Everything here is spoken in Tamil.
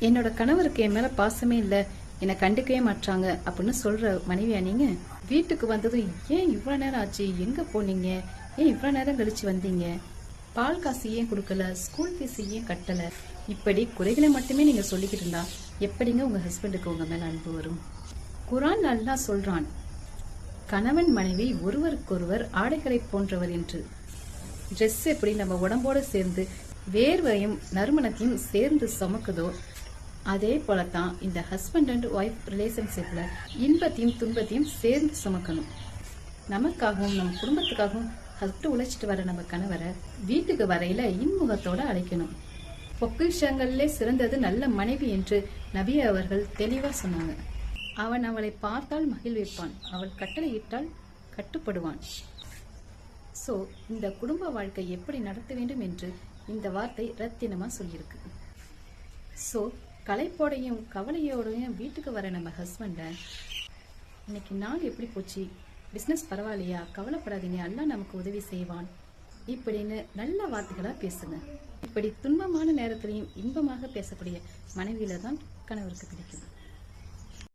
என்னோட கணவருக்கு என் மேல பாசமே இல்ல, என்னை கண்டுக்கவே மாட்டாங்க அப்படின்னு சொல்ற மனைவியா நீங்க? வீட்டுக்கு வந்ததும் ஏன் இவ்வளவு நேரம் ஆச்சு, எங்க போனீங்க, ஏன் இவ்வளவு நேரம் கழிச்சு வந்தீங்க, பால் காசு ஏன் கொடுக்கல, ஸ்கூல் ஃபீஸ் ஏன் கட்டல, இப்படி குறைகளை மட்டுமே நீங்க சொல்லிக்கிட்டு இருந்தா எப்படிங்க உங்க ஹஸ்பண்டுக்கு உங்க மேல அன்பு வரும்? குர்ஆன் அல்லாஹ் சொல்றான், கணவன் மனைவி ஒருவருக்கொருவர் ஆடைகளை போன்றவர் என்று. ட்ரெஸ் எப்படி நம்ம உடம்போட சேர்ந்து வேர்வையும் நறுமணத்தையும் சேர்ந்து சுமக்குதோ, அதே போலத்தான் இந்த ஹஸ்பண்ட் அண்ட் ஒய்ஃப் ரிலேஷன்ஷிப்ல இன்பத்தையும் துன்பத்தையும் சேர்ந்து சுமக்கணும். நமக்காகவும் நம்ம குடும்பத்துக்காகவும் கஷ்ட உழைச்சிட்டு வர நம்ம கணவரை வீட்டுக்கு வரையில இன்முகத்தோட அழைக்கணும். பொக்கிஷங்கள்லே சிறந்தது நல்ல மனைவி என்று நபி அவர்கள் தெளிவா சொன்னாங்க. அவன் அவளை பார்த்தால் மகிழ்விப்பான், அவள் கட்டளையிட்டால் கட்டுப்படுவான். சோ இந்த குடும்ப வாழ்க்கை எப்படி நடத்த வேண்டும் என்று இந்த வார்த்தை ரத்தினமா சொல்லியிருக்கு. சோ களைப்போடையும் கவலையோடையும் வீட்டுக்கு வர நம்ம ஹஸ்பண்ட, இன்னைக்கு நாள் எப்படி போச்சு, பிசினஸ் பரவாயில்லையா, கவலைப்படாதீங்க, அல்லாஹ் நமக்கு உதவி செய்வான் இப்படின்னு நல்ல வார்த்தைகளா பேசுங்க. இப்படி துன்பமான நேரத்திலையும் இன்பமாக பேசக்கூடிய மனைவியில தான் கணவருக்கு பிடிக்கும்.